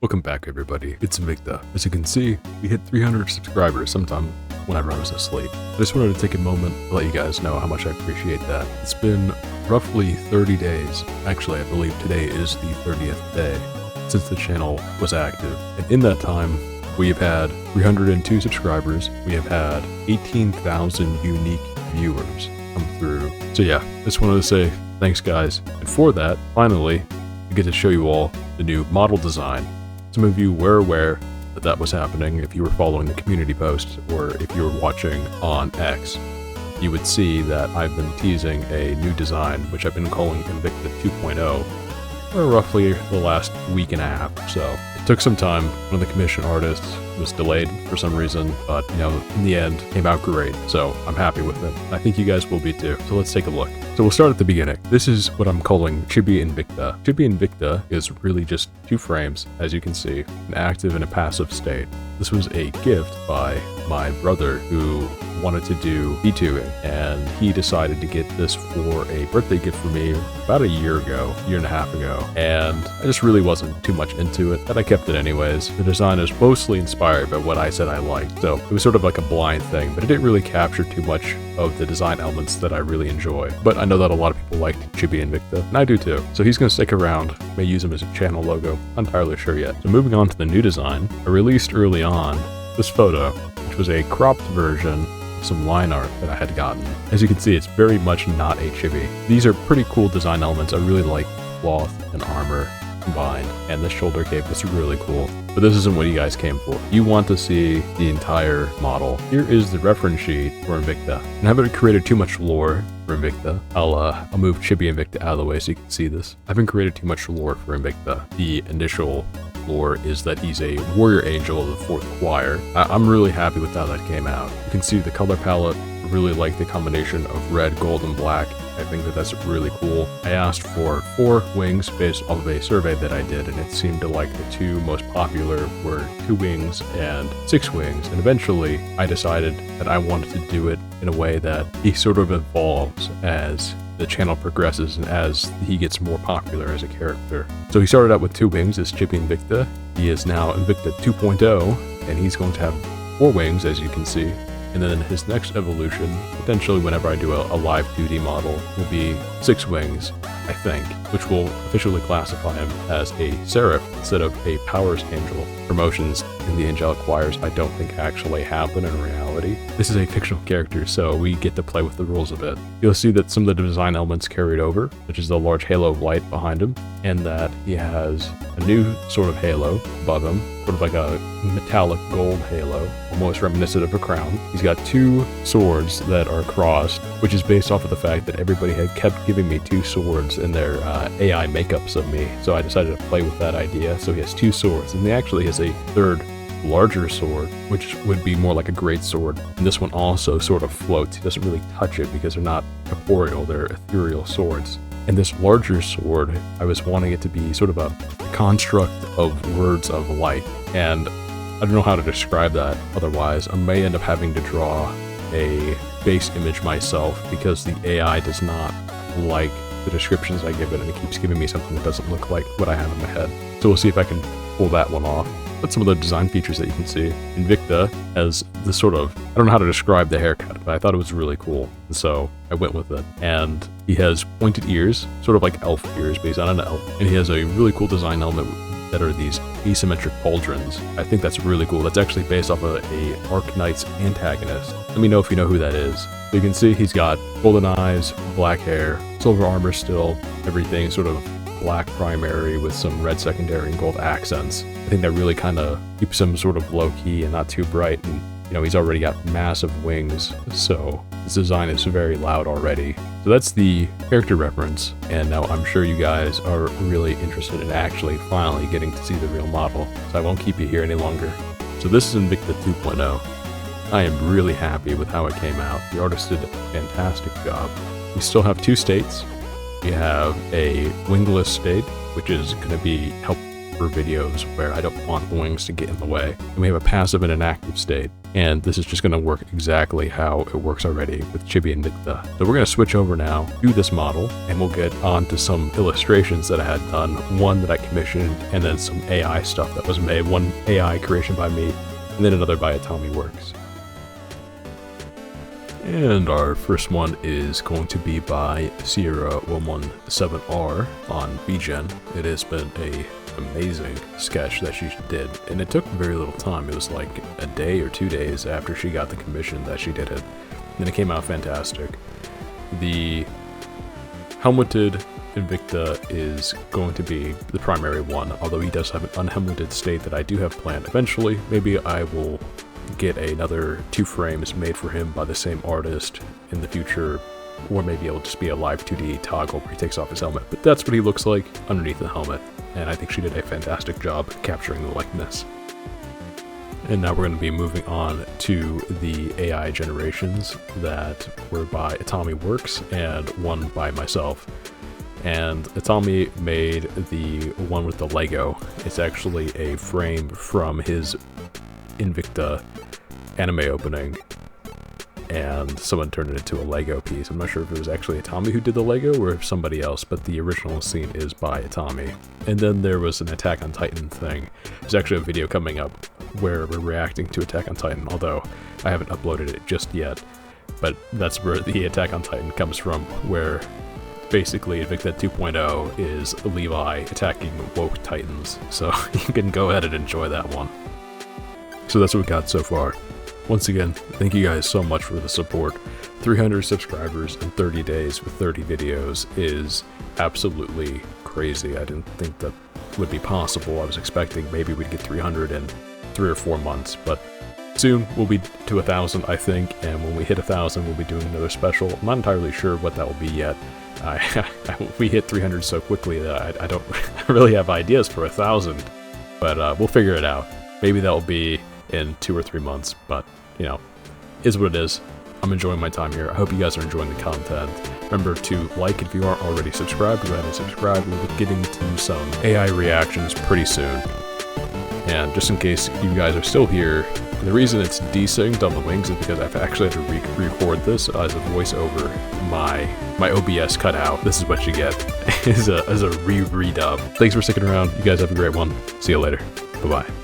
Welcome back, everybody. It's Invicta. As you can see, we hit 300 subscribers sometime whenever I was asleep. I just wanted to take a moment to let you guys know how much I appreciate that. It's been roughly 30 days. Actually, I believe today is the 30th day since the channel was active. And in that time, we have had 302 subscribers. We have had 18,000 unique viewers come through. So yeah, just wanted to say thanks, guys. And for that, finally, I get to show you all the new model design. Some of you were aware that that was happening if you were following the community posts, or if you were watching on X. You would see that I've been teasing a new design, which I've been calling Invicta 2.0, for roughly the last week and a half or so. It took some time. One of the commission artists was delayed for some reason, but in the end, came out great. So I'm happy with it. I think you guys will be too. So let's take a look. So we'll start at the beginning. This is what I'm calling Chibi Invicta. Chibi Invicta is really just two frames, as you can see, an active and a passive state. This was a gift by my brother who wanted to do VTubing, and he decided to get this for a birthday gift for me about a year and a half ago, and I just really wasn't too much into it, but I kept it anyways. The design is mostly inspired by what I said I liked, so it was sort of like a blind thing, but it didn't really capture too much of the design elements that I really enjoy. But I know that a lot of people liked Chibi Invicta, and I do too. So he's going to stick around, may use him as a channel logo, not entirely sure yet. So moving on to the new design, I released early on this photo, which was a cropped version of some line art that I had gotten. As you can see, it's very much not a chibi. These are pretty cool design elements. I really like cloth and armor combined, and the shoulder cape is really cool. But this isn't what you guys came for. You want to see the entire model. Here is the reference sheet for Invicta. And I haven't created too much lore for Invicta. I'll move Chibi Invicta out of the way so you can see this. I haven't created too much lore for Invicta. The initial lore is that he's a warrior angel of the 4th choir. I'm really happy with how that came out. You can see the color palette. I really like the combination of red, gold, and black. I think that that's really cool. I asked for 4 wings based off of a survey that I did, and it seemed to like the 2 most popular were 2 wings and 6 wings. And eventually I decided that I wanted to do it in a way that he sort of evolves as the channel progresses and as he gets more popular as a character. So he started out with 2 wings as Chibi Invicta. He is now Invicta 2.0, and he's going to have 4 wings, as you can see. And then his next evolution, potentially whenever I do a live 2D model, will be 6 wings, I think, which will officially classify him as a Seraph instead of a Powers Angel. Promotions in the Angelic Choirs I don't think actually happen in reality. This is a fictional character, so we get to play with the rules a bit. You'll see that some of the design elements carried over, such as the large halo of light behind him, and that he has a new sort of halo above him, sort of like a metallic gold halo, almost reminiscent of a crown. He's got 2 swords that are crossed, which is based off of the fact that everybody had kept giving me 2 swords in their AI makeups of me, so I decided to play with that idea. So he has 2 swords, and he actually has a 3rd larger sword, which would be more like a great sword. And this one also sort of floats. He doesn't really touch it because they're not corporeal, they're ethereal swords. And this larger sword, I was wanting it to be sort of a construct of words of light. And I don't know how to describe that otherwise. I may end up having to draw a base image myself because the AI does not like the descriptions I give it, and it keeps giving me something that doesn't look like what I have in my head. So we'll see if I can pull that one off. But some of the design features that you can see. Invicta has this sort of, I don't know how to describe the haircut, but I thought it was really cool, and so I went with it. And he has pointed ears, sort of like elf ears based on an elf. And he has a really cool design element that are these asymmetric pauldrons. I think that's really cool. That's actually based off of a Arknight's antagonist. Let me know if you know who that is. So you can see he's got golden eyes, black hair, silver armor still, everything sort of black primary with some red secondary and gold accents. I think that really kind of keeps him sort of low-key and not too bright, and he's already got massive wings, so this design is very loud already. So that's the character reference, and now I'm sure you guys are really interested in actually finally getting to see the real model, so I won't keep you here any longer. So this is Invicta 2.0. I am really happy with how it came out. The artist did a fantastic job. We still have 2 states. We have a wingless state, which is going to be helpful for videos where I don't want the wings to get in the way. And we have a passive and an active state. And this is just going to work exactly how it works already with Chibi Invicta. So we're going to switch over now to this model, and we'll get on to some illustrations that I had done, one that I commissioned, and then some AI stuff that was made, one AI creation by me, and then another by Atomi Works. And our first one is going to be by Sierra 117R on VGen. It has been a amazing sketch that she did, and it took very little time. It was like a day or 2 days after she got the commission that she did it, and it came out fantastic. The helmeted Invicta is going to be the primary one, although he does have an unhelmeted state that I do have planned eventually. Maybe I will get another 2 frames made for him by the same artist in the future, or maybe it'll just be a live 2D toggle where he takes off his helmet. But that's what he looks like underneath the helmet, and I think she did a fantastic job capturing the likeness. And now we're going to be moving on to the AI generations that were by Atomi Works and one by myself. And Atomi made the one with the Lego. It's actually a frame from his Invicta anime opening, and someone turned it into a Lego piece. I'm not sure if it was actually Atomi who did the Lego or if somebody else, but the original scene is by Atomi. And then there was an Attack on Titan thing. There's actually a video coming up where we're reacting to Attack on Titan, although I haven't uploaded it just yet. But that's where the Attack on Titan comes from, where basically Invicta 2.0 is Levi attacking woke titans. So you can go ahead and enjoy that one. So that's what we got so far. Once again, thank you guys so much for the support. 300 subscribers in 30 days with 30 videos is absolutely crazy. I didn't think that would be possible. I was expecting maybe we'd get 300 in 3 or 4 months, but soon we'll be to 1,000, I think, and when we hit 1,000, we'll be doing another special. I'm not entirely sure what that will be yet. We hit 300 so quickly that I don't really have ideas for 1,000, but we'll figure it out. Maybe that'll be in 2 or 3 months, but, you know, is what it is. I'm enjoying my time here. I hope you guys are enjoying the content. Remember to like if you aren't already subscribed. Go ahead and subscribe. We'll be getting to some AI reactions pretty soon. And just in case you guys are still here, the reason it's desynced on the wings is because I've actually had to record this as a voiceover. My OBS cut out. This is what you get as a redub. Thanks for sticking around. You guys have a great one. See you later. Bye-bye.